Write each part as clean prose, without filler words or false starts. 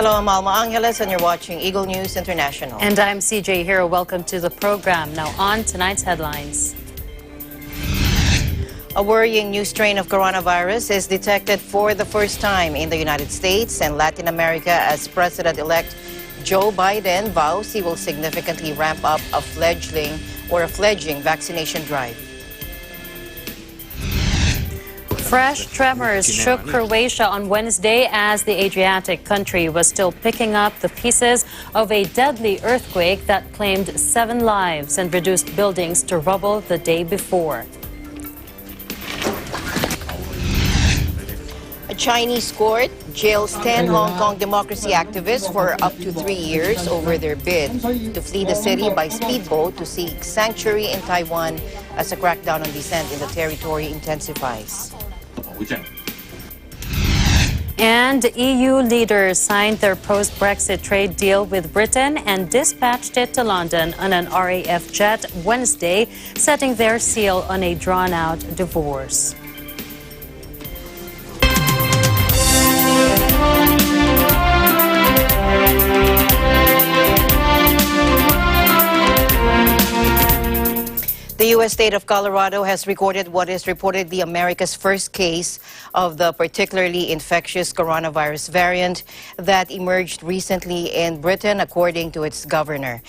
Hello, I'm Alma Angeles, and you're watching Eagle News International. And I'm CJ Hero. Welcome to the program. Now on tonight's headlines. A worrying new strain of coronavirus is detected for the first time in the United States and Latin America as President-elect Joe Biden vows he will significantly ramp up a fledgling vaccination drive. Fresh tremors shook Croatia on Wednesday as the Adriatic country was still picking up the pieces of a deadly earthquake that claimed 7 lives and reduced buildings to rubble the day before. A Chinese court jails 10 Hong Kong democracy activists for up to 3 years over their bid to flee the city by speedboat to seek sanctuary in Taiwan as a crackdown on dissent in the territory intensifies. And EU leaders signed their post-Brexit trade deal with Britain and dispatched it to London on an RAF jet Wednesday, setting their seal on a drawn-out divorce. The U.S. state of Colorado has recorded what is reportedly America's first case of the particularly infectious coronavirus variant that emerged recently in Britain, according to its governor.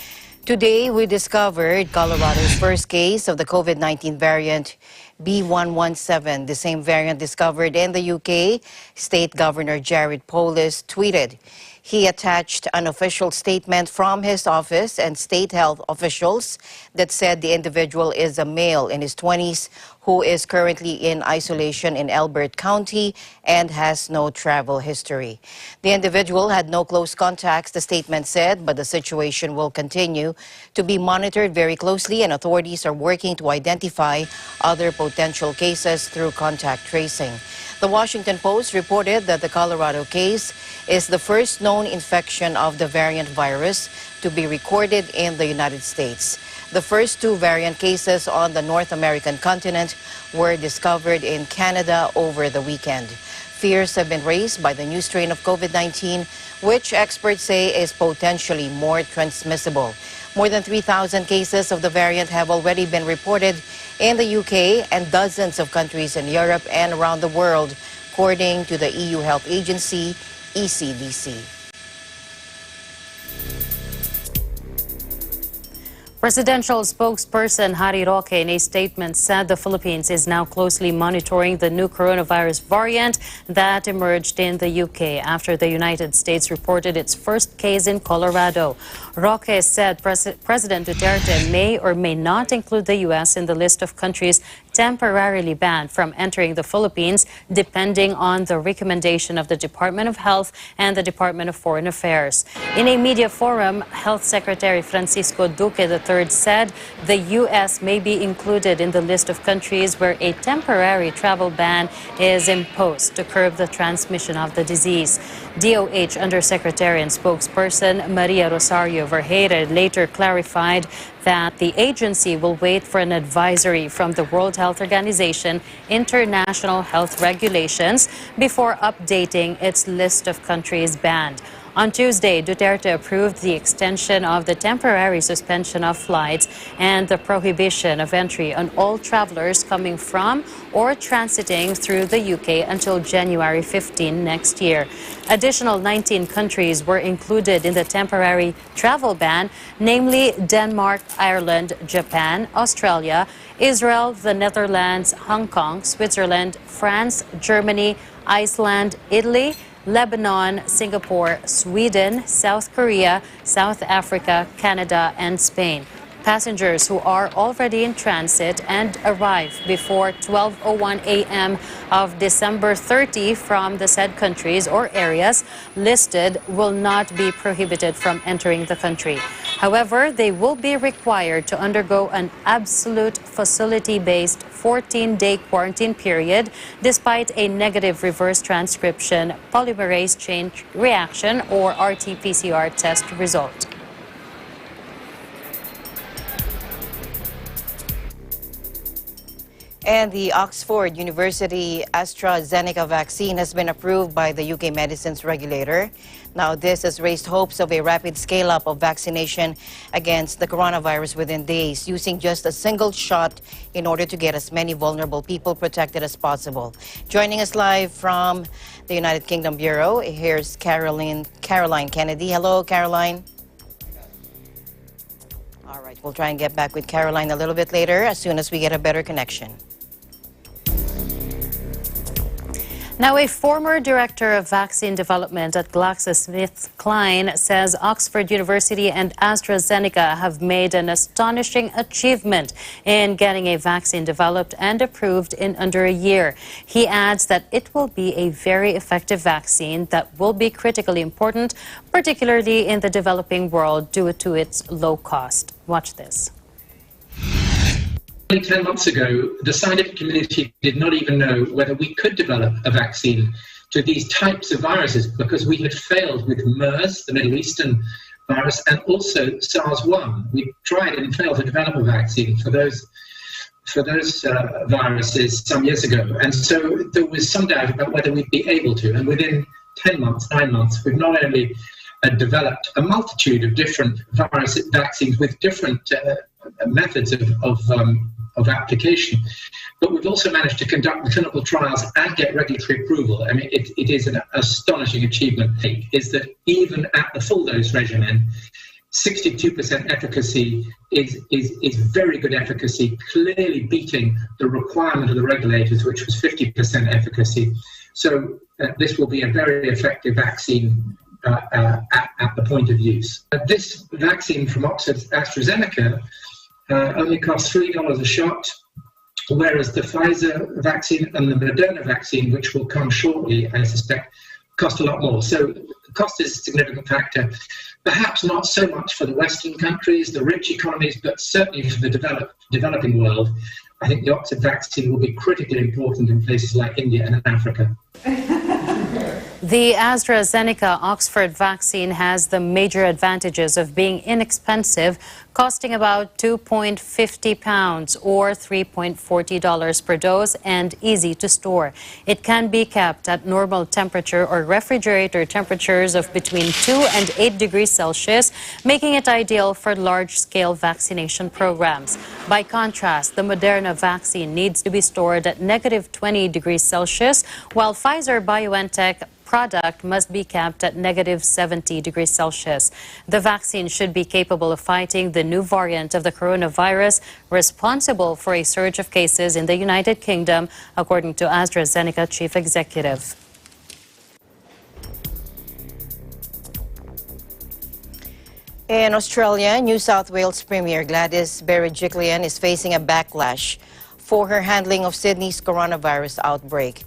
Today, we discovered Colorado's first case of the COVID-19 variant B.1.1.7, the same variant discovered in the UK. State Governor Jared Polis tweeted. He attached an official statement from his office and state health officials that said the individual is a male in his 20s who is currently in isolation in Elbert County and has no travel history. The individual had no close contacts, the statement said, but the situation will continue to be monitored very closely and authorities are working to identify other potential cases through contact tracing. The Washington Post reported that the Colorado case is the first known infection of the variant virus to be recorded in the United States. The first 2 variant cases on the North American continent were discovered in Canada over the weekend. Fears have been raised by the new strain of COVID-19, which experts say is potentially more transmissible. More than 3,000 cases of the variant have already been reported in the UK and dozens of countries in Europe and around the world, according to the EU Health Agency, ECDC. Presidential spokesperson Harry Roque in a statement said the Philippines is now closely monitoring the new coronavirus variant that emerged in the UK after the United States reported its first case in Colorado. Roque said President Duterte may or may not include the U.S. in the list of countries temporarily banned from entering the Philippines, depending on the recommendation of the Department of Health and the Department of Foreign Affairs. In a media forum, Health Secretary Francisco Duque III said the U.S. may be included in the list of countries where a temporary travel ban is imposed to curb the transmission of the disease. DOH Undersecretary and spokesperson Maria Rosario Vergeire later clarified that the agency will wait for an advisory from the World Health Organization International Health Regulations before updating its list of countries banned. On Tuesday, Duterte approved the extension of the temporary suspension of flights and the prohibition of entry on all travelers coming from or transiting through the UK until January 15 next year. Additional 19 countries were included in the temporary travel ban, namely Denmark, Ireland, Japan, Australia, Israel, the Netherlands, Hong Kong, Switzerland, France, Germany, Iceland, Italy, Lebanon, Singapore, Sweden, South Korea, South Africa, Canada, and Spain. Passengers who are already in transit and arrive before 12:01 a.m. of December 30 from the said countries or areas listed will not be prohibited from entering the country. However, they will be required to undergo an absolute facility-based 14-day quarantine period despite a negative reverse transcription polymerase chain reaction or RT-PCR test result. And the Oxford University AstraZeneca vaccine has been approved by the UK medicines regulator. Now, this has raised hopes of a rapid scale-up of vaccination against the coronavirus within days, using just a single shot in order to get as many vulnerable people protected as possible. Joining us live from the United Kingdom Bureau, here's Caroline Kennedy. Hello, Caroline. All right, we'll try and get back with Caroline a little bit later as soon as we get a better connection. Now, a former director of vaccine development at GlaxoSmithKline says Oxford University and AstraZeneca have made an astonishing achievement in getting a vaccine developed and approved in under a year. He adds that it will be a very effective vaccine that will be critically important, particularly in the developing world due to its low cost. Watch this. 10 months ago, the scientific community did not even know whether we could develop a vaccine to these types of viruses because we had failed with MERS, the Middle Eastern virus, and also SARS-1. We tried and failed to develop a vaccine for those viruses some years ago. And so there was some doubt about whether we'd be able to. And within 10 months, 9 months, we've not only developed a multitude of different virus vaccines with different methods of application, but we've also managed to conduct the clinical trials and get regulatory approval. I mean, it is an astonishing achievement. Is that even at the full dose regimen, 62% efficacy is very good efficacy, clearly beating the requirement of the regulators, which was 50% efficacy. So this will be a very effective vaccine at the point of use. This vaccine from Oxford AstraZeneca only costs $3 a shot, whereas the Pfizer vaccine and the Moderna vaccine, which will come shortly, I suspect, cost a lot more. So cost is a significant factor, perhaps not so much for the Western countries, the rich economies, but certainly for the developing world. I think the Oxford vaccine will be critically important in places like India and Africa. The AstraZeneca Oxford vaccine has the major advantages of being inexpensive, costing about £2.50 or $3.40 per dose, and easy to store. It can be kept at normal temperature or refrigerator temperatures of between 2 and 8 degrees Celsius, making it ideal for large-scale vaccination programs. By contrast, the Moderna vaccine needs to be stored at -20 degrees Celsius, while Pfizer-BioNTech product must be kept at -70 degrees Celsius. The vaccine should be capable of fighting the new variant of the coronavirus responsible for a surge of cases in the United Kingdom, according to AstraZeneca chief executive. In Australia, New South Wales Premier Gladys Berejiklian is facing a backlash for her handling of Sydney's coronavirus outbreak.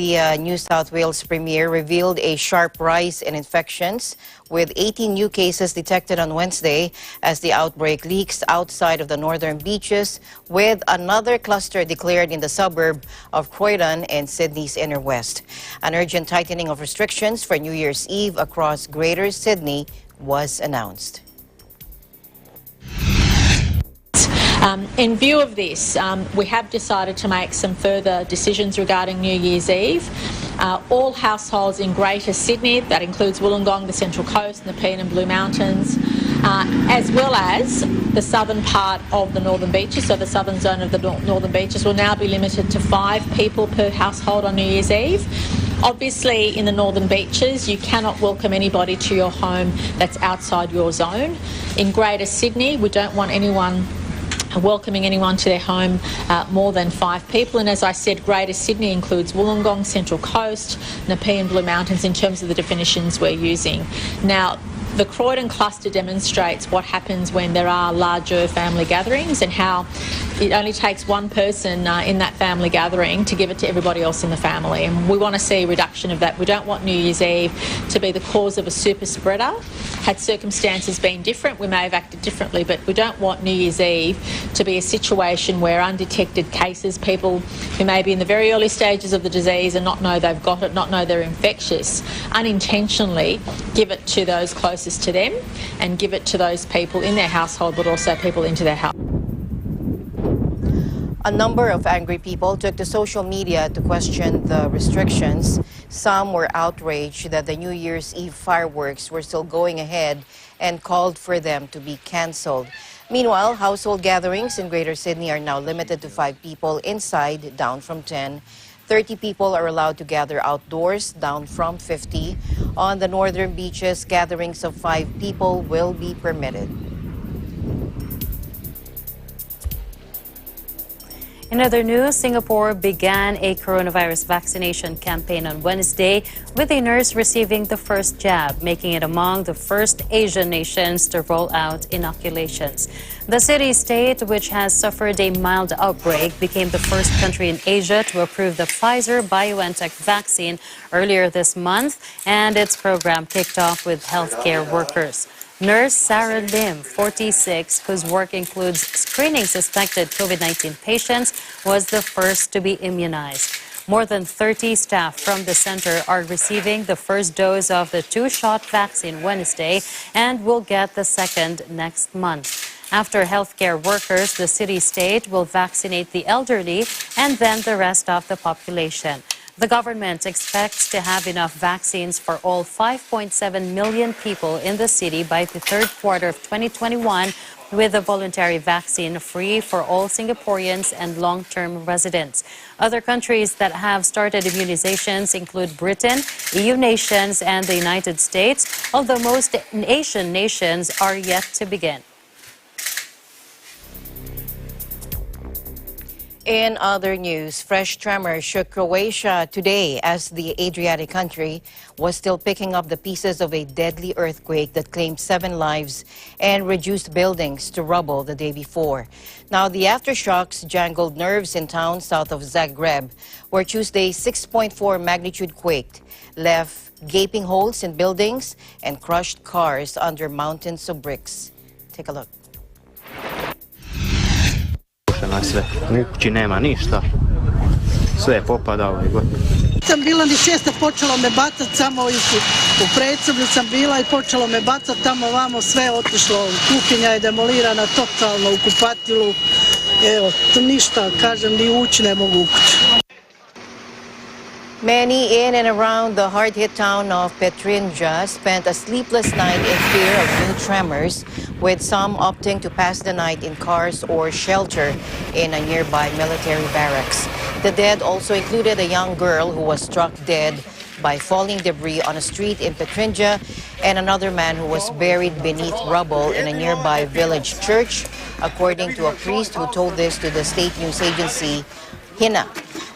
The New South Wales Premier revealed a sharp rise in infections, with 18 new cases detected on Wednesday as the outbreak leaks outside of the northern beaches, with another cluster declared in the suburb of Croydon in Sydney's inner west. An urgent tightening of restrictions for New Year's Eve across Greater Sydney was announced. In view of this, we have decided to make some further decisions regarding New Year's Eve. All households in Greater Sydney, that includes Wollongong, the Central Coast, Nepean and Blue Mountains, as well as the southern part of the Northern Beaches, so the southern zone of the Northern Beaches, will now be limited to 5 people per household on New Year's Eve. Obviously, in the Northern Beaches, you cannot welcome anybody to your home that's outside your zone. In Greater Sydney, we don't want anyone welcoming anyone to their home more than 5 people. And as I said, Greater Sydney includes Wollongong, Central Coast, Nepean, Blue Mountains in terms of the definitions we're using. Now, the Croydon cluster demonstrates what happens when there are larger family gatherings and how it only takes one person in that family gathering to give it to everybody else in the family. And we want to see a reduction of that. We don't want New Year's Eve to be the cause of a super spreader. Had circumstances been different, we may have acted differently, but we don't want New Year's Eve to be a situation where undetected cases, people who may be in the very early stages of the disease and not know they've got it, not know they're infectious, unintentionally give it to those closest to them and give it to those people in their household, but also people into their house. A number of angry people took to social media to question the restrictions. Some were outraged that the New Year's Eve fireworks were still going ahead and called for them to be canceled. Meanwhile, household gatherings in Greater Sydney are now limited to 5 people inside, down from 10. 30 people are allowed to gather outdoors, down from 50. On the northern beaches, gatherings of 5 people will be permitted. In other news, Singapore began a coronavirus vaccination campaign on Wednesday, with a nurse receiving the first jab, making it among the first Asian nations to roll out inoculations. The city-state, which has suffered a mild outbreak, became the first country in Asia to approve the Pfizer-BioNTech vaccine earlier this month, and its program kicked off with healthcare workers. Nurse Sarah Lim, 46, whose work includes screening suspected COVID-19 patients, was the first to be immunized. More than 30 staff from the center are receiving the first dose of the 2-shot vaccine Wednesday and will get the second next month. After healthcare workers, the city-state will vaccinate the elderly and then the rest of the population. The government expects to have enough vaccines for all 5.7 million people in the city by the third quarter of 2021, with a voluntary vaccine free for all Singaporeans and long-term residents. Other countries that have started immunizations include Britain, EU nations, and the United States, although most Asian nations are yet to begin. In other news, fresh tremor shook Croatia today as the Adriatic country was still picking up the pieces of a deadly earthquake that claimed 7 lives and reduced buildings to rubble the day before. Now, the aftershocks jangled nerves in towns south of Zagreb, where Tuesday's 6.4 magnitude quake left gaping holes in buildings and crushed cars under mountains of bricks. Take a look. Sve. U kući nema ništa, sve je popadalo i gotovo. Sam bila ni svjesna, počelo me bacat, samo u predsoblju sam bila i počelo me bacat tamo vamo, sve je otišlo, kuhinja je demolirana totalno u kupatilu, evo, ništa, kažem, ni ući ne mogu u kuću. Many in and around the hard-hit town of Petrinja spent a sleepless night in fear of new tremors, with some opting to pass the night in cars or shelter in a nearby military barracks. The dead also included a young girl who was struck dead by falling debris on a street in Petrinja, and another man who was buried beneath rubble in a nearby village church, according to a priest who told this to the state news agency HINA.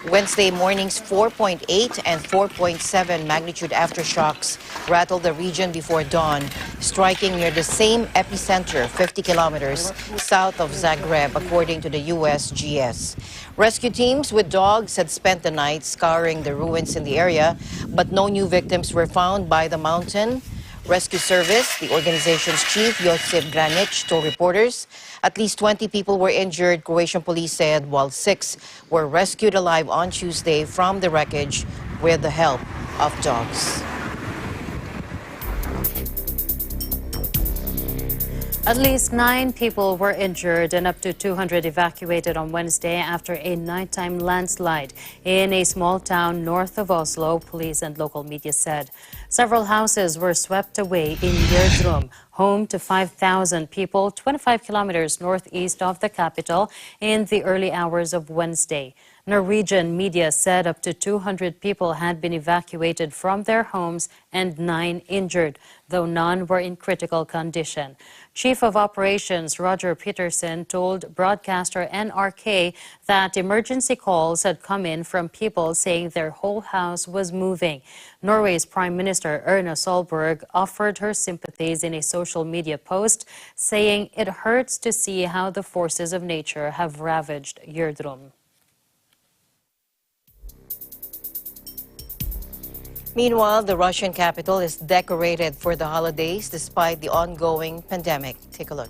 Wednesday morning's 4.8 and 4.7 magnitude aftershocks rattled the region before dawn, striking near the same epicenter 50 kilometers south of Zagreb, according to the USGS. Rescue teams with dogs had spent the night scouring the ruins in the area, but no new victims were found by the mountain rescue service. The organization's chief, Josip Granic, told reporters at least 20 people were injured, Croatian police said, while 6 were rescued alive on Tuesday from the wreckage with the help of dogs. At least 9 people were injured and up to 200 evacuated on Wednesday after a nighttime landslide in a small town north of Oslo, police and local media said. Several houses were swept away in Gjerdrum, home to 5,000 people 25 kilometers northeast of the capital, in the early hours of Wednesday. Norwegian media said up to 200 people had been evacuated from their homes and 9 injured, though none were in critical condition. Chief of Operations Roger Peterson told broadcaster NRK that emergency calls had come in from people saying their whole house was moving. Norway's Prime Minister Erna Solberg offered her sympathies in a social media post, saying it hurts to see how the forces of nature have ravaged Gjerdrum. Meanwhile, the Russian capital is decorated for the holidays despite the ongoing pandemic. Take a look.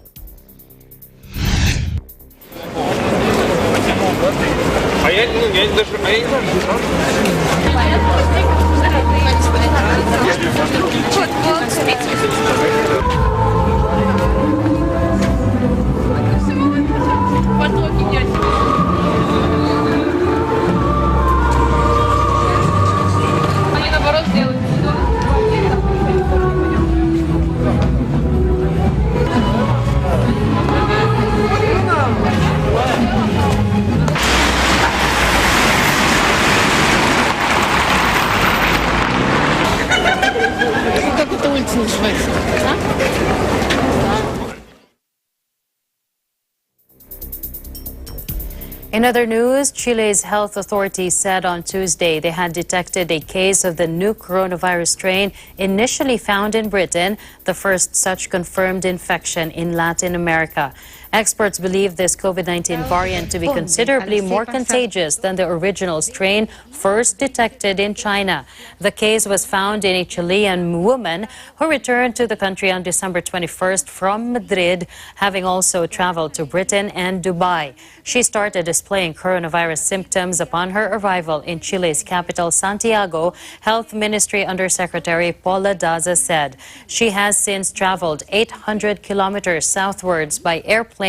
In other news, Chile's health authorities said on Tuesday they had detected a case of the new coronavirus strain initially found in Britain, the first such confirmed infection in Latin America. Experts believe this COVID-19 variant to be considerably more contagious than the original strain first detected in China. The case was found in a Chilean woman who returned to the country on December 21st from Madrid, having also traveled to Britain and Dubai. She started displaying coronavirus symptoms upon her arrival in Chile's capital, Santiago, Health Ministry Undersecretary Paula Daza said. She has since traveled 800 kilometers southwards by airplane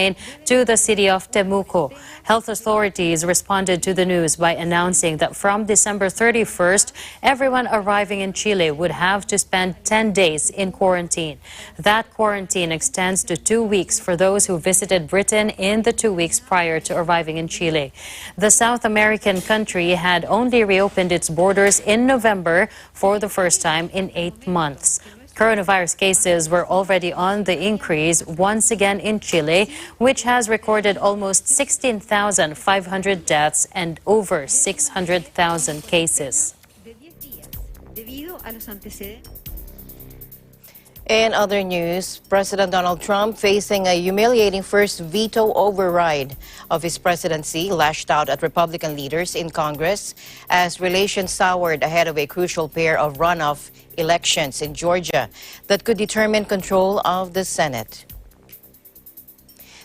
to the city of Temuco. Health authorities responded to the news by announcing that from December 31st, everyone arriving in Chile would have to spend 10 days in quarantine. That quarantine extends to 2 weeks for those who visited Britain in the 2 weeks prior to arriving in Chile. The South American country had only reopened its borders in November for the first time in 8 months. Coronavirus cases were already on the increase once again in Chile, which has recorded almost 16,500 deaths and over 600,000 cases. In other news, President Donald Trump, facing a humiliating first veto override of his presidency, lashed out at Republican leaders in Congress as relations soured ahead of a crucial pair of runoff elections in Georgia that could determine control of the Senate.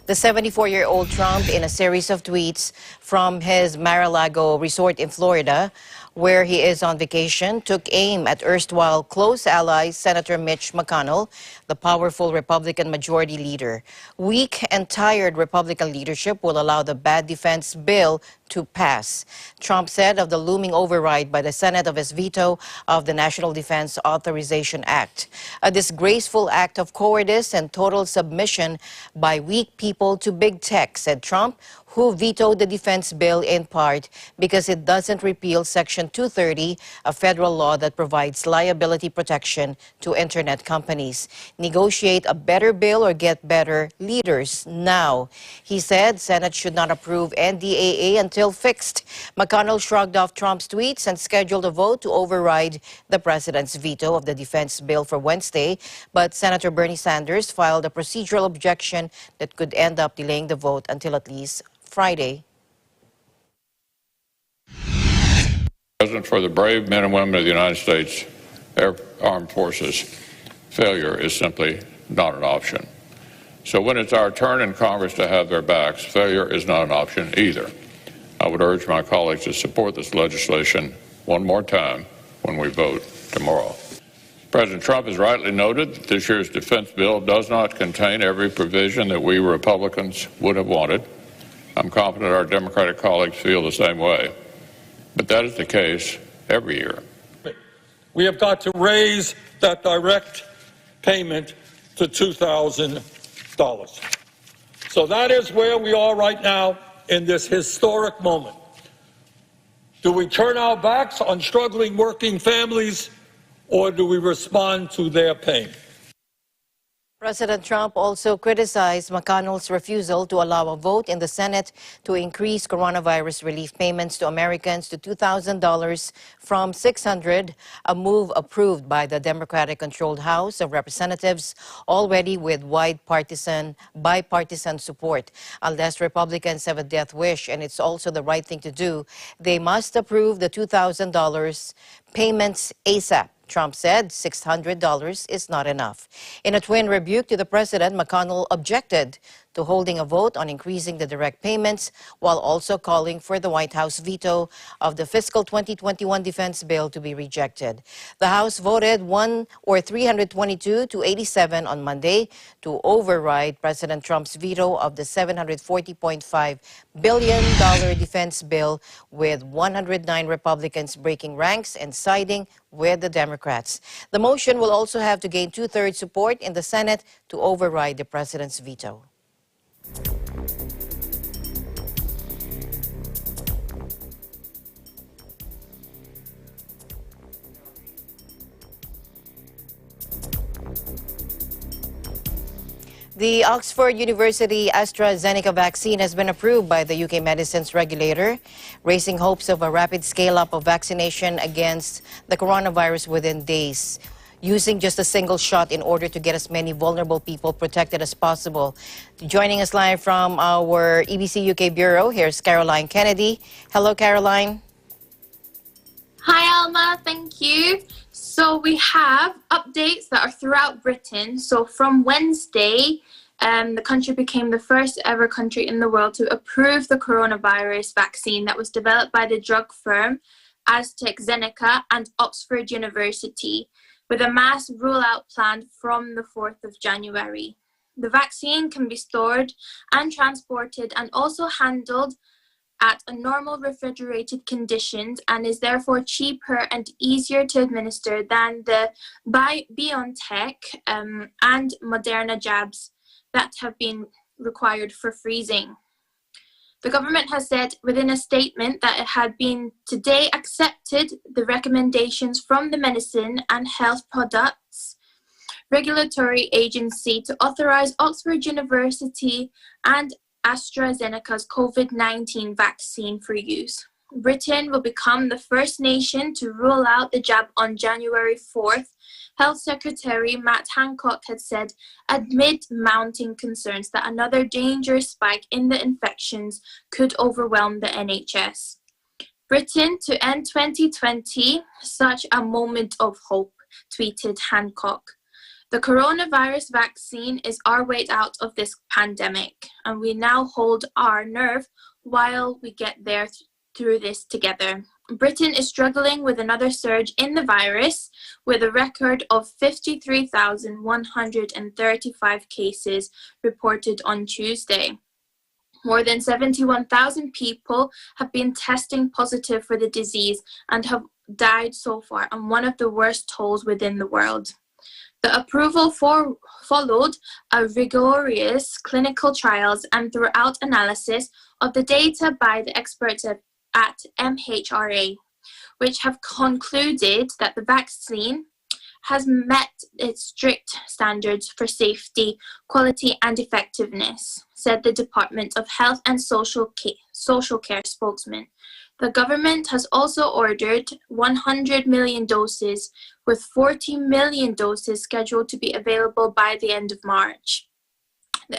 The 74-year-old Trump, in a series of tweets from his Mar-a-Lago resort in Florida, where he is on vacation, took aim at erstwhile close ally Senator Mitch McConnell, the powerful Republican majority leader. Weak and tired Republican leadership will allow the bad defense bill to pass. Trump said of the looming override by the Senate of his veto of the National Defense Authorization Act. A disgraceful act of cowardice and total submission by weak people to big tech, said Trump, who vetoed the defense bill in part because it doesn't repeal Section 230, a federal law that provides liability protection to internet companies. Negotiate a better bill or get better leaders now. He said Senate should not approve NDAA until fixed. McConnell shrugged off Trump's tweets and scheduled a vote to override the president's veto of the defense bill for Wednesday, but Senator Bernie Sanders filed a procedural objection that could end up delaying the vote until at least Friday. President, for the brave men and women of the United States Armed Forces, failure is simply not an option. So when it's our turn in Congress to have their backs, failure is not an option either. I would urge my colleagues to support this legislation one more time when we vote tomorrow. President Trump has rightly noted that this year's defense bill does not contain every provision that we Republicans would have wanted. I'm confident our Democratic colleagues feel the same way. But that is the case every year. We have got to raise that direct payment to $2,000. So that is where we are right now in this historic moment. Do we turn our backs on struggling working families, or do we respond to their pain? President Trump also criticized McConnell's refusal to allow a vote in the Senate to increase coronavirus relief payments to Americans to $2,000 from $600, a move approved by the Democratic-controlled House of Representatives, already with bipartisan support. Unless Republicans have a death wish, and it's also the right thing to do, they must approve the $2,000 payments ASAP. Trump said $600 is not enough. In a twin rebuke to the president, McConnell objected to holding a vote on increasing the direct payments, while also calling for the White House veto of the fiscal 2021 defense bill to be rejected. The House voted 322 to 87 on Monday to override President Trump's veto of the $740.5 billion defense bill, with 109 Republicans breaking ranks and siding with the Democrats. The motion will also have to gain two-thirds support in the Senate to override the president's veto. The Oxford University AstraZeneca vaccine has been approved by the UK medicines regulator, raising hopes of a rapid scale-up of vaccination against the coronavirus within days, using just a single shot in order to get as many vulnerable people protected as possible. Joining us live from our EBC UK Bureau, here's Caroline Kennedy. Hello, Caroline. Hi, Alma. Thank you. So we have updates that are throughout Britain. So from Wednesday, the country became the first ever country in the world to approve the coronavirus vaccine that was developed by the drug firm AstraZeneca and Oxford University, with a mass rollout planned from the 4th of January. The vaccine can be stored and transported and also handled at a normal refrigerated conditions and is therefore cheaper and easier to administer than the BioNTech and Moderna jabs that have been required for freezing. The government has said within a statement that it had been today accepted the recommendations from the Medicine and Health Products Regulatory Agency to authorize Oxford University and AstraZeneca's COVID-19 vaccine for use. Britain will become the first nation to roll out the jab on January 4th, Health Secretary Matt Hancock had said, amid mounting concerns that another dangerous spike in the infections could overwhelm the NHS. Britain to end 2020, such a moment of hope, tweeted Hancock. The coronavirus vaccine is our way out of this pandemic, and we now hold our nerve while we get there through this together. Britain is struggling with another surge in the virus, with a record of 53,135 cases reported on Tuesday. More than 71,000 people have been testing positive for the disease and have died so far, on one of the worst tolls within the world. The approval followed a rigorous clinical trials and throughout analysis of the data by the experts at MHRA, which have concluded that the vaccine has met its strict standards for safety, quality and effectiveness, said the Department of Health and Social Care spokesman. The government has also ordered 100 million doses, with 40 million doses scheduled to be available by the end of March. The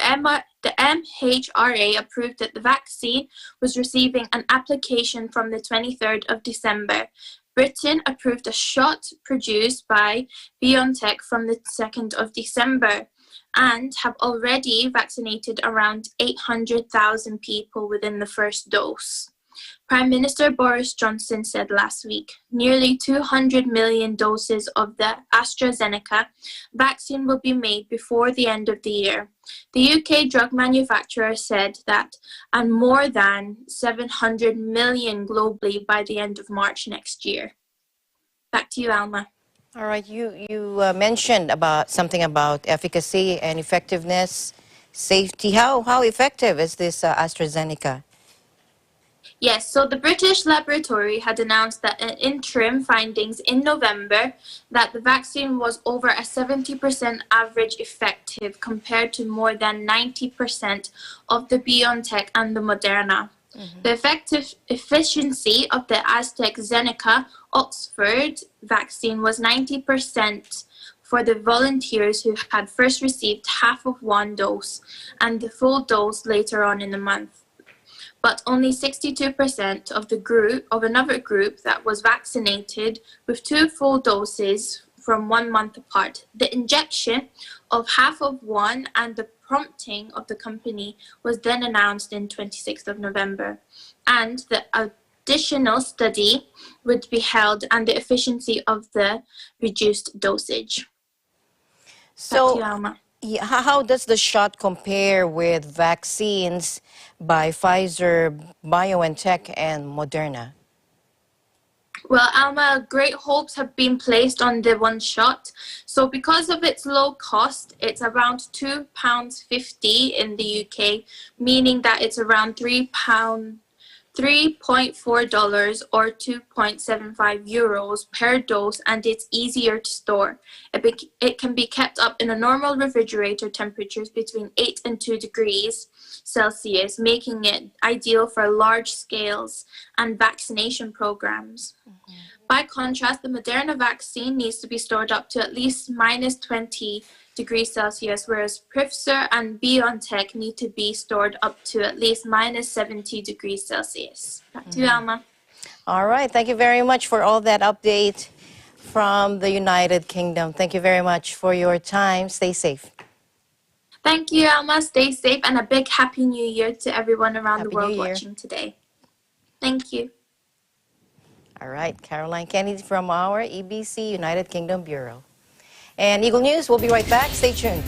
MHRA approved that the vaccine was receiving an application from the 23rd of December. Britain approved a shot produced by BioNTech from the 2nd of December and have already vaccinated around 800,000 people within the first dose. Prime Minister Boris Johnson said last week, nearly 200 million doses of the AstraZeneca vaccine will be made before the end of the year. The UK drug manufacturer said that, and more than 700 million globally by the end of March next year. Back to you, Alma. All right, you mentioned something about efficacy and effectiveness, safety. How effective is this AstraZeneca? Yes, so the British laboratory had announced that in interim findings in November that the vaccine was over a 70% average effective compared to more than 90% of the BioNTech and the Moderna. Mm-hmm. The effective efficiency of the AstraZeneca Oxford vaccine was 90% for the volunteers who had first received half of one dose and the full dose later on in the month. But only 62% of another group that was vaccinated with 2 full doses from 1 month apart. The injection of half of one and the prompting of the company was then announced in 26th of November. And the additional study would be held and the efficiency of the reduced dosage. So, how does the shot compare with vaccines by Pfizer, BioNTech, and Moderna? Well, Alma, great hopes have been placed on the one shot. So because of its low cost, it's around £2.50 in the UK, meaning that it's around $3.4 or 2.75 euros per dose, and it's easier to store. It can be kept up in a normal refrigerator temperatures between 8 and 2 degrees Celsius, making it ideal for large scales and vaccination programs. By contrast, the Moderna vaccine needs to be stored up to at least minus 20 degrees Celsius, whereas Pfizer and BioNTech need to be stored up to at least minus 70 degrees Celsius. Back to you, Alma. All right. Thank you very much for all that update from the United Kingdom. Thank you very much for your time. Stay safe. Thank you, Alma. Stay safe, and a big Happy New Year to everyone around the world watching today. Thank you. All right. Caroline Kennedy from our EBC United Kingdom Bureau. And Eagle News, we'll be right back. Stay tuned.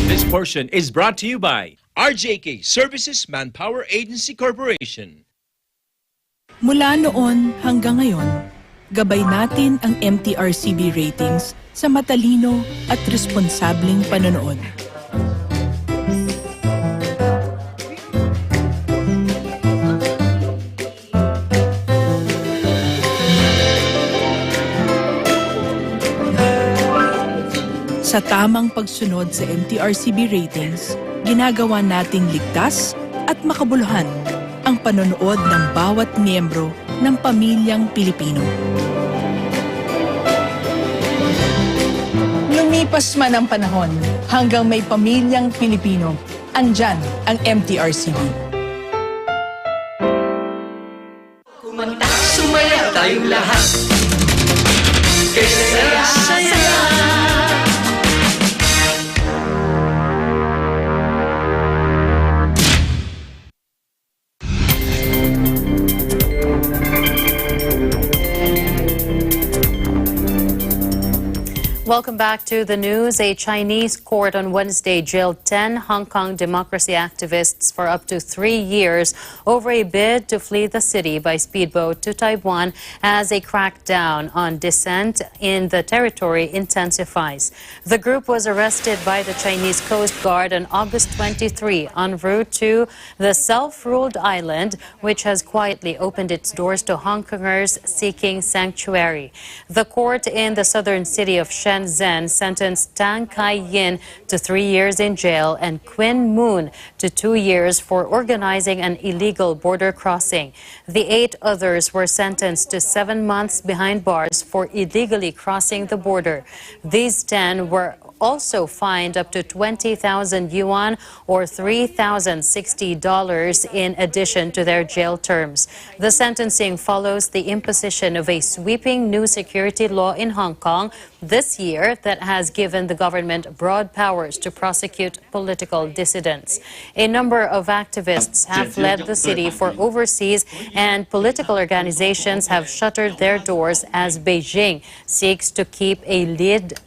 This portion is brought to you by RJK Services Manpower Agency Corporation. Mula noon hanggang ngayon, gabay natin ang MTRCB ratings sa matalino at responsableng panonood. Sa tamang pagsunod sa MTRCB ratings, ginagawa nating ligtas at makabuluhan ang panonood ng bawat miyembro ng pamilyang Pilipino. Lumipas man ang panahon, hanggang may pamilyang Pilipino, andyan ang MTRCB. Kumanta, sumaya tayong lahat. Saya-saya. Welcome back to the news. A Chinese court on Wednesday jailed 10 Hong Kong democracy activists for up to 3 years over a bid to flee the city by speedboat to Taiwan as a crackdown on dissent in the territory intensifies. The group was arrested by the Chinese Coast Guard on August 23 en route to the self-ruled island, which has quietly opened its doors to Hong Kongers seeking sanctuary. The court in the southern city of Shenzhen sentenced Tang Kai-yin to 3 years in jail and Quinn Moon to 2 years for organizing an illegal border crossing. The 8 others were sentenced to 7 months behind bars for illegally crossing the border. These 10 were also fined up to 20,000 yuan or $3,060 in addition to their jail terms. The sentencing follows the imposition of a sweeping new security law in Hong Kong this year that has given the government broad powers to prosecute political dissidents. A number of activists have fled the city for overseas, and political organizations have shuttered their doors as Beijing seeks to keep a lid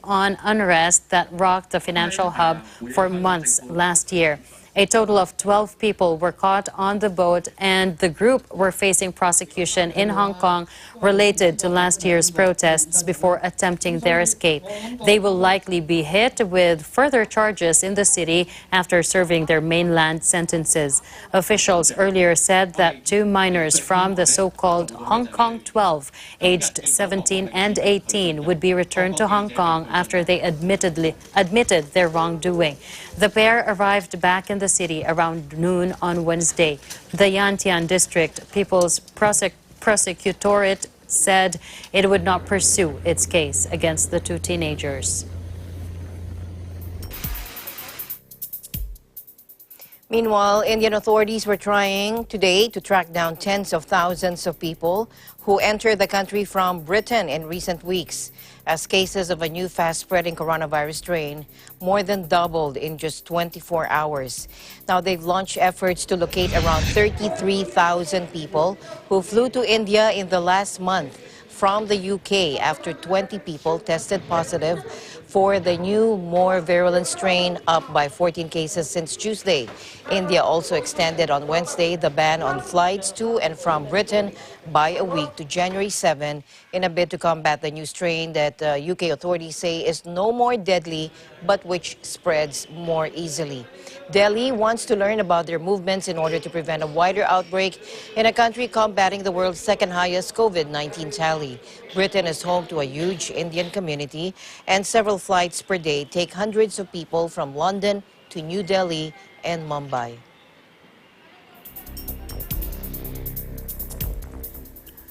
on unrest that rocked the financial hub for months last year. A total of 12 people were caught on the boat, and the group were facing prosecution in Hong Kong related to last year's protests before attempting their escape. They will likely be hit with further charges in the city after serving their mainland sentences. Officials earlier said that 2 minors from the so-called Hong Kong 12, aged 17 and 18, would be returned to Hong Kong after they admitted their wrongdoing. The pair arrived back in the city around noon on Wednesday. The Yantian District People's Prosecutorate said it would not pursue its case against the 2 teenagers. Meanwhile, Indian authorities were trying today to track down tens of thousands of people who entered the country from Britain in recent weeks, as cases of a new fast-spreading coronavirus strain more than doubled in just 24 hours. Now, they've launched efforts to locate around 33,000 people who flew to India in the last month from the UK after 20 people tested positive for the new, more virulent strain, up by 14 cases since Tuesday. India also extended on Wednesday the ban on flights to and from Britain by a week to January 7 in a bid to combat the new strain that UK authorities say is no more deadly but which spreads more easily. Delhi wants to learn about their movements in order to prevent a wider outbreak in a country combating the world's second highest COVID-19 tally. Britain is home to a huge Indian community, and several flights per day take hundreds of people from London to New Delhi and Mumbai.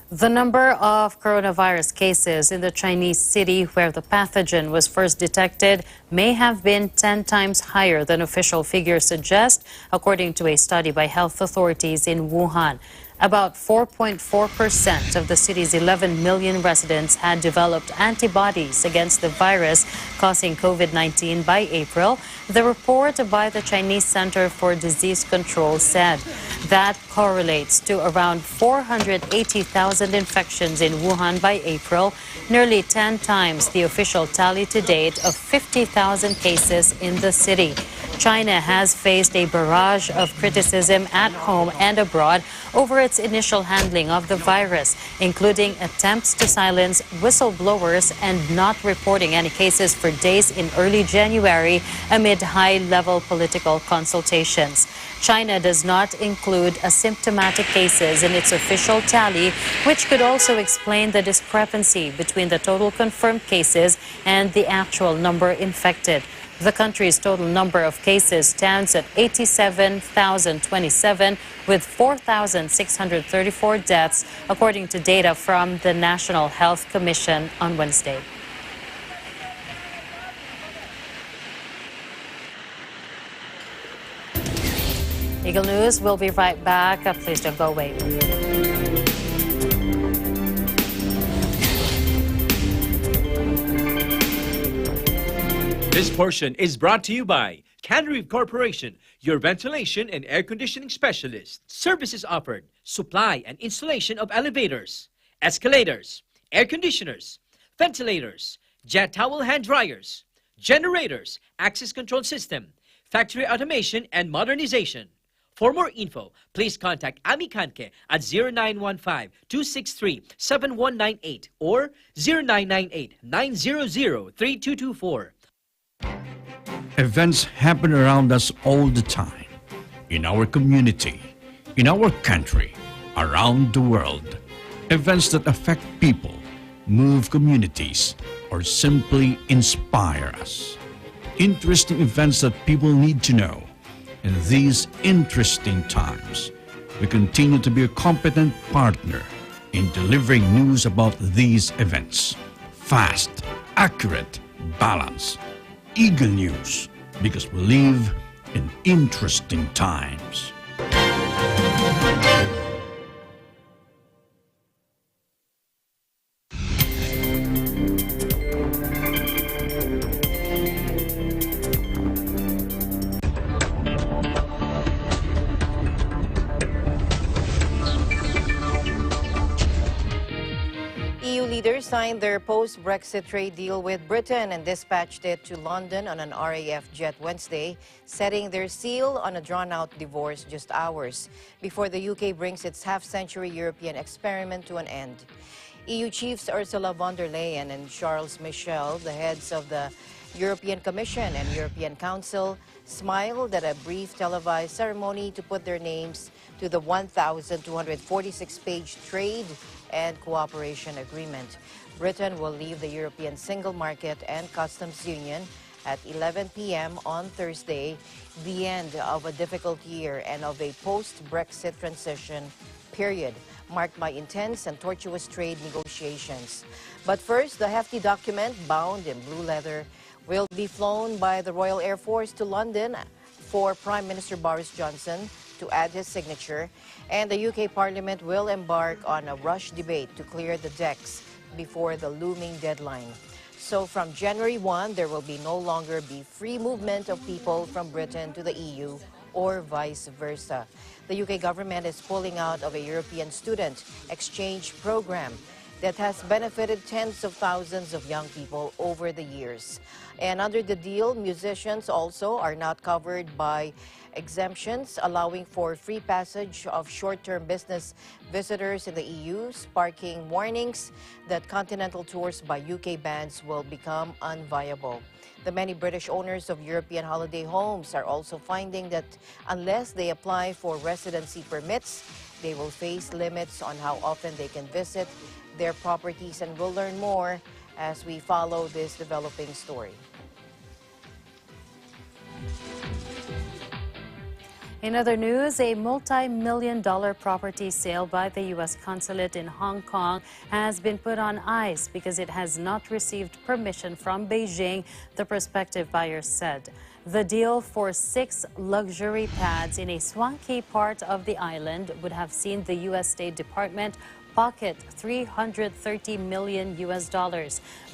The number of coronavirus cases in the Chinese city where the pathogen was first detected may have been 10 times higher than official figures suggest, according to a study by health authorities in Wuhan. About 4.4% of the city's 11 million residents had developed antibodies against the virus causing COVID-19 by April. The report by the Chinese Center for Disease Control said that correlates to around 480,000 infections in Wuhan by April, nearly 10 times the official tally to date of 50,000 cases in the city. China has faced a barrage of criticism at home and abroad over its initial handling of the virus, including attempts to silence whistleblowers and not reporting any cases for days in early January amid high-level political consultations. China does not include asymptomatic cases in its official tally, which could also explain the discrepancy between the total confirmed cases and the actual number infected. The country's total number of cases stands at 87,027, with 4,634 deaths, according to data from the National Health Commission on Wednesday. Eagle News, we'll be right back. Please don't go away. This portion is brought to you by Canreef Corporation, your ventilation and air conditioning specialist. Services offered: supply and installation of elevators, escalators, air conditioners, ventilators, jet towel hand dryers, generators, access control system, factory automation and modernization. For more info, please contact Ami Kanke at 0915-263-7198 or 0998-900-3224. Events happen around us all the time, in our community, in our country, around the world. Events that affect people, move communities, or simply inspire us. Interesting events that people need to know. In these interesting times, we continue to be a competent partner in delivering news about these events. Fast, accurate, balanced. Eagle News, because we live in interesting times. Leaders signed their post-Brexit trade deal with Britain and dispatched it to London on an RAF jet Wednesday, setting their seal on a drawn-out divorce just hours before the UK brings its half-century European experiment to an end. EU chiefs Ursula von der Leyen and Charles Michel, the heads of the European Commission and European Council, smiled at a brief televised ceremony to put their names to the 1,246-page trade and cooperation agreement. Britain will leave the European Single Market and Customs Union at 11 p.m. on Thursday, the end of a difficult year and of a post-Brexit transition period marked by intense and tortuous trade negotiations. But first, the hefty document, bound in blue leather, will be flown by the Royal Air Force to London for Prime Minister Boris Johnson to add his signature, and the UK Parliament will embark on a rush debate to clear the decks before the looming deadline. So from January 1, there will no longer be free movement of people from Britain to the EU or vice versa. The UK government is pulling out of a European student exchange program, that has benefited tens of thousands of young people over the years. And under the deal, musicians also are not covered by exemptions, allowing for free passage of short-term business visitors in the EU, sparking warnings that continental tours by UK bands will become unviable. The many British owners of European holiday homes are also finding that unless they apply for residency permits, they will face limits on how often they can visit their properties. And we'll learn more as we follow this developing story. In other news, a multi-million-dollar property sale by the U.S. consulate in Hong Kong has been put on ice because it has not received permission from Beijing, the prospective buyer said. The deal for 6 luxury pads in a swanky part of the island would have seen the U.S. State Department pocket $330 million,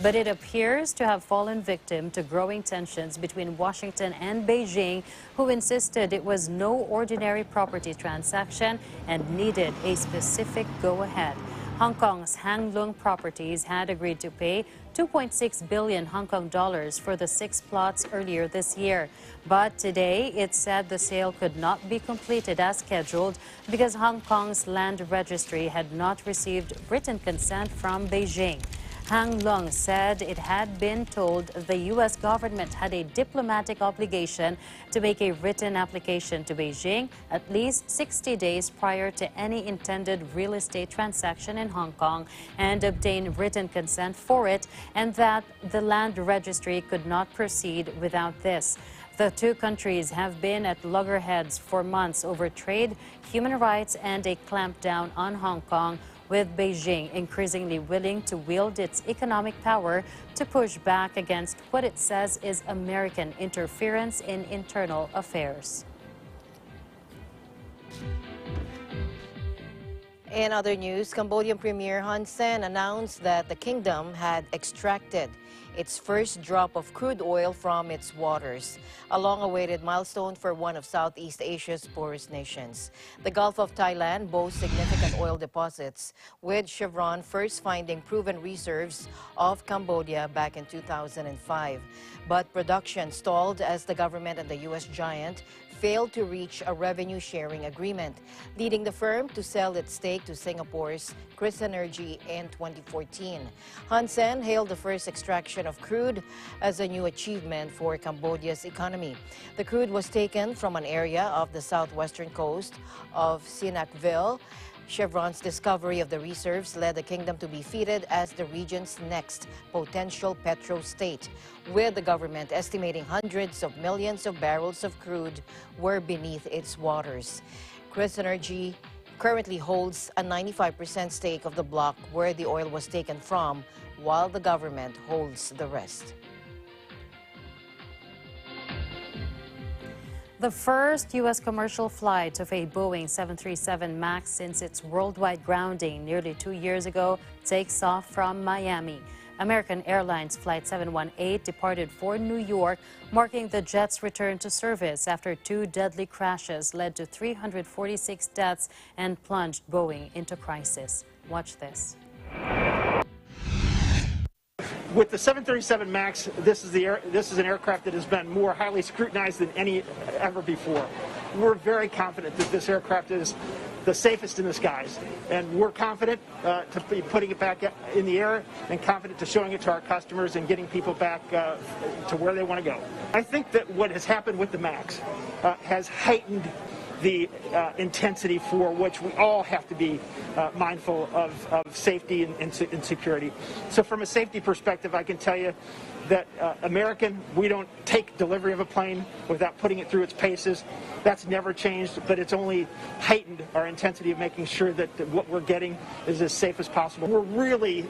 but it appears to have fallen victim to growing tensions between Washington and Beijing, who insisted it was no ordinary property transaction and needed a specific go-ahead. Hong Kong's Hang Lung Properties had agreed to pay 2.6 billion Hong Kong dollars for the 6 plots earlier this year. But today, it said the sale could not be completed as scheduled because Hong Kong's land registry had not received written consent from Beijing. Hang Lung said it had been told the U.S. government had a diplomatic obligation to make a written application to Beijing at least 60 days prior to any intended real estate transaction in Hong Kong and obtain written consent for it, and that the land registry could not proceed without this. The two countries have been at loggerheads for months over trade, human rights, and a clampdown on Hong Kong, with Beijing increasingly willing to wield its economic power to push back against what it says is American interference in internal affairs. In other news, Cambodian Premier Hun Sen announced that the kingdom had extracted its first drop of crude oil from its waters, a long-awaited milestone for one of Southeast Asia's poorest nations. The Gulf of Thailand boasts significant oil deposits, with Chevron first finding proven reserves of Cambodia back in 2005. But production stalled as the government and the U.S. giant failed to reach a revenue-sharing agreement, leading the firm to sell its stake to Singapore's KrisEnergy in 2014. Hun Sen hailed the first extraction of crude as a new achievement for Cambodia's economy. The crude was taken from an area of the southwestern coast of Sinakville. Chevron's discovery of the reserves led the kingdom to be feted as the region's next potential petro-state, with the government estimating hundreds of millions of barrels of crude were beneath its waters. KrisEnergy currently holds a 95% stake of the block where the oil was taken from, while the government holds the rest. The first U.S. commercial flight of a Boeing 737 MAX since its worldwide grounding nearly 2 years ago takes off from Miami. American Airlines Flight 718 departed for New York, marking the jet's return to service after 2 deadly crashes led to 346 deaths and plunged Boeing into crisis. Watch this. With the 737 MAX, this is an aircraft that has been more highly scrutinized than any ever before. We're very confident that this aircraft is the safest in the skies, and we're confident to be putting it back in the air and confident to showing it to our customers and getting people back to where they want to go. I think that what has happened with the MAX has heightened the intensity for which we all have to be mindful of safety and security. So from a safety perspective, I can tell you that American, we don't take delivery of a plane without putting it through its paces. That's never changed, but it's only heightened our intensity of making sure that what we're getting is as safe as possible. We're really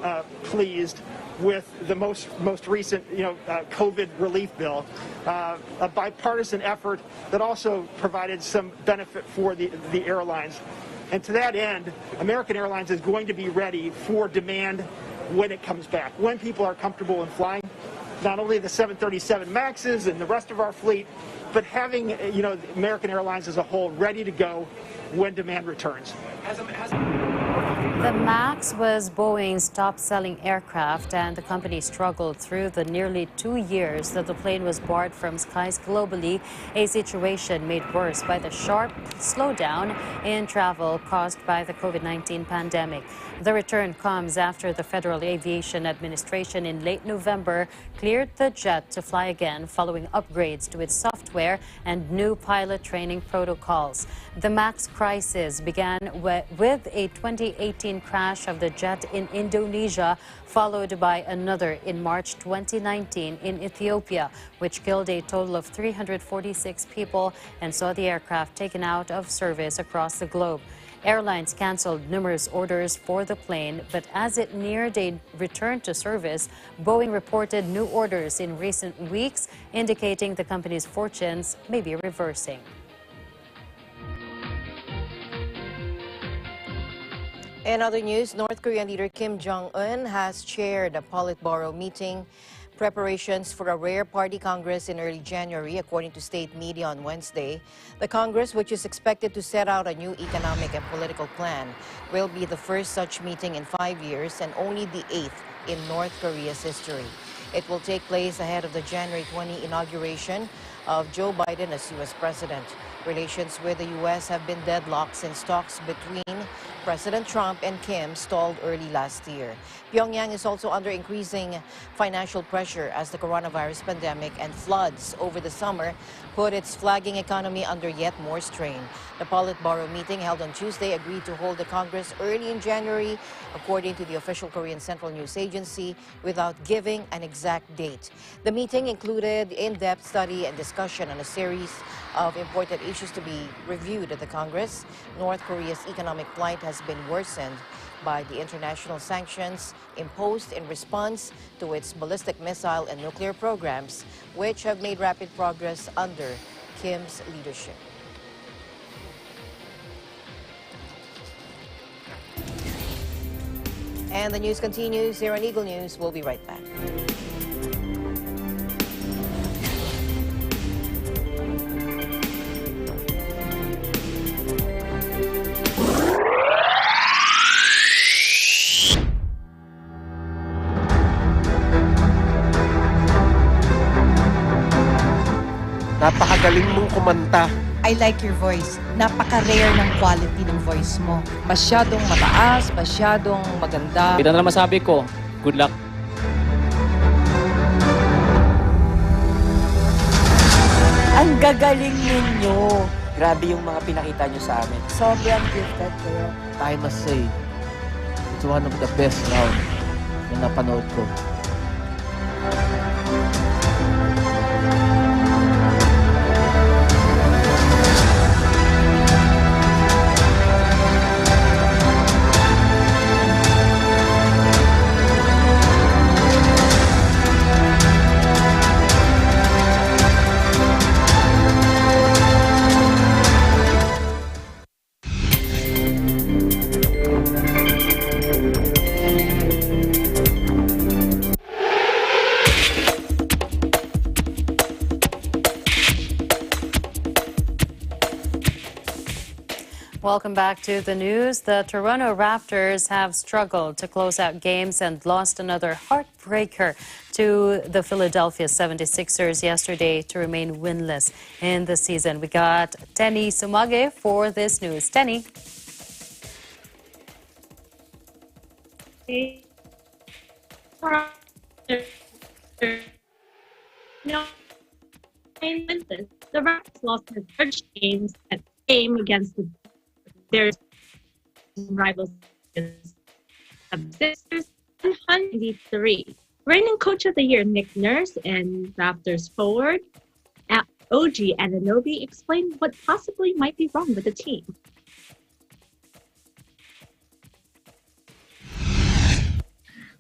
pleased with the most recent, COVID relief bill, a bipartisan effort that also provided some benefit for the airlines. And to that end, American Airlines is going to be ready for demand when it comes back, when people are comfortable in flying. Not only the 737 MAXs and the rest of our fleet, but having American Airlines as a whole ready to go when demand returns. The MAX was Boeing's top-selling aircraft, and the company struggled through the nearly 2 years that the plane was barred from skies globally, a situation made worse by the sharp slowdown in travel caused by the COVID-19 pandemic. The return comes after the Federal Aviation Administration in late November cleared the jet to fly again following upgrades to its software and new pilot training protocols. The MAX crisis began with a 2018 crash of the jet in Indonesia, followed by another in March 2019 in Ethiopia, which killed a total of 346 people and saw the aircraft taken out of service across the globe. Airlines canceled numerous orders for the plane, but as it neared a return to service, Boeing reported new orders in recent weeks, indicating the company's fortunes may be reversing. In other news, North Korean leader Kim Jong-un has chaired a Politburo meeting. Preparations for a rare party congress in early January, according to state media on Wednesday. The Congress, which is expected to set out a new economic and political plan, will be the first such meeting in 5 years and only the 8th in North Korea's history. It will take place ahead of the January 20 inauguration of Joe Biden as U.S. president. Relations with the U.S. have been deadlocked since talks between President Trump and Kim stalled early last year. Pyongyang is also under increasing financial pressure as the coronavirus pandemic and floods over the summer put its flagging economy under yet more strain. The Politburo meeting held on Tuesday agreed to hold the Congress early in January, according to the official Korean Central News Agency, without giving an exact date. The meeting included in-depth study and discussion on a series of important issues to be reviewed at the Congress. North Korea's economic plight has been worsened by the international sanctions imposed in response to its ballistic missile and nuclear programs, which have made rapid progress under Kim's leadership. And the news continues here on Eagle News. We'll be right back. Napakagaling mong kumanta. I like your voice. Napaka-rare ng quality ng voice mo. Masyadong mataas, masyadong maganda. Ito na masabi ko, good luck. Ang gagaling ninyo. Grabe yung mga pinakita nyo sa amin. Sobrang gifted kayo. I must say, it's one of the best round na napanood ko. Welcome back to the news. The Toronto Raptors have struggled to close out games and lost another heartbreaker to the Philadelphia 76ers yesterday to remain winless in the season. We got Tenny Sumage for this news. Tenny. No, the Raptors lost their third game against their rivals, Sixers, 193. Reigning Coach of the Year Nick Nurse and Raptors forward OG Anunoby explained what possibly might be wrong with the team.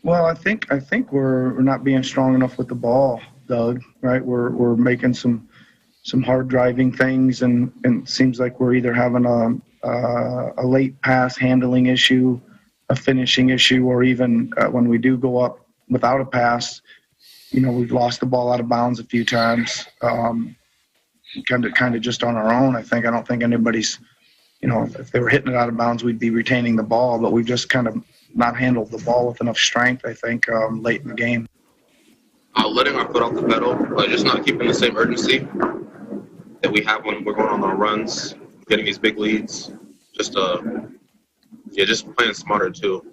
Well, I think we're not being strong enough with the ball, Doug. Right? We're making some hard driving things, and it seems like we're either having a late pass handling issue, a finishing issue, or even when we do go up without a pass, we've lost the ball out of bounds a few times. Kind of just on our own. I don't think anybody's if they were hitting it out of bounds, we'd be retaining the ball, but we've just kind of not handled the ball with enough strength, I think, late in the game. Letting our foot off the pedal, just not keeping the same urgency that we have when we're going on our runs, getting these big leads. Just playing smarter too.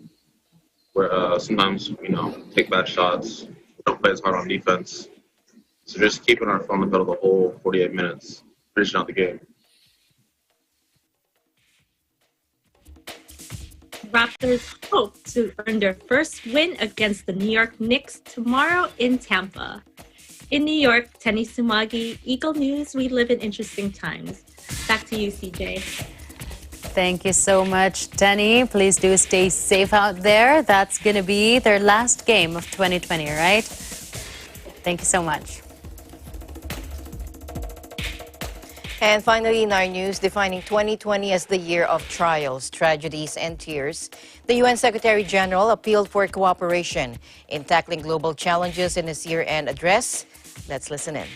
Where sometimes take bad shots, don't play as hard on defense. So just keeping our foot on the pedal the whole 48 minutes, finishing out the game. Raptors hope to earn their first win against the New York Knicks tomorrow in Tampa. In New York, Tenny Sumagi, Eagle News, we live in interesting times. Back to you, CJ. Thank you so much, Tenny. Please do stay safe out there. That's going to be their last game of 2020, right? Thank you so much. And finally, in our news, defining 2020 as the year of trials, tragedies, and tears, the UN Secretary General appealed for cooperation in tackling global challenges in his year-end address. Let's listen in.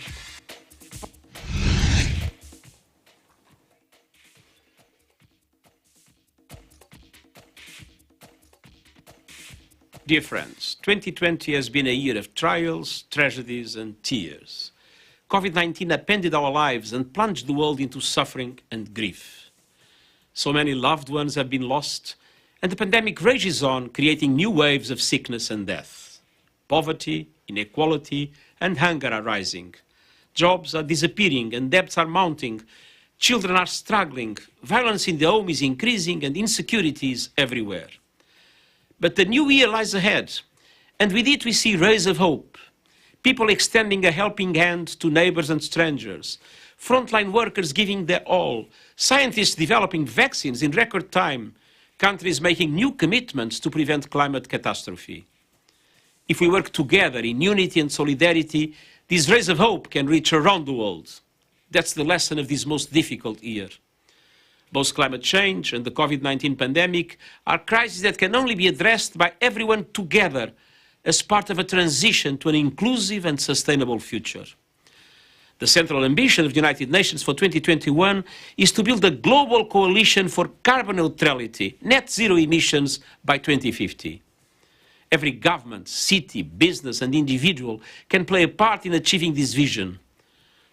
Dear friends, 2020 has been a year of trials, tragedies, and tears. COVID-19 upended our lives and plunged the world into suffering and grief. So many loved ones have been lost, and the pandemic rages on, creating new waves of sickness and death. Poverty, inequality, and hunger are rising. Jobs are disappearing and debts are mounting. Children are struggling. Violence in the home is increasing and insecurities everywhere. But the new year lies ahead, and with it we see rays of hope. People extending a helping hand to neighbors and strangers, frontline workers giving their all, scientists developing vaccines in record time, countries making new commitments to prevent climate catastrophe. If we work together in unity and solidarity, these rays of hope can reach around the world. That's the lesson of this most difficult year. Both climate change and the COVID-19 pandemic are crises that can only be addressed by everyone together as part of a transition to an inclusive and sustainable future. The central ambition of the United Nations for 2021 is to build a global coalition for carbon neutrality, net zero emissions by 2050. Every government, city, business and individual can play a part in achieving this vision.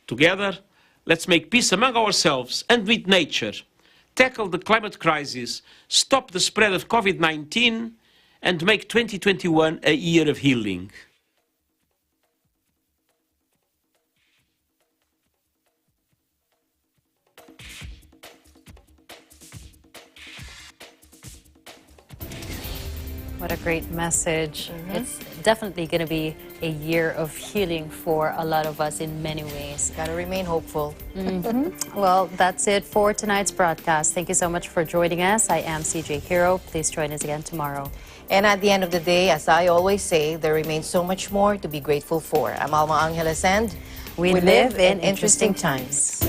Together, let's make peace among ourselves and with nature, tackle the climate crisis, stop the spread of COVID-19, and make 2021 a year of healing. What a great message. It's definitely going to be a year of healing for a lot of us in many ways. Gotta remain hopeful. Well, that's it for tonight's broadcast. Thank you so much for joining us. I am CJ Hero. Please join us again tomorrow. And at the end of the day, as I always say, there remains so much more to be grateful for. I'm Alma Angeles, and we live in interesting times.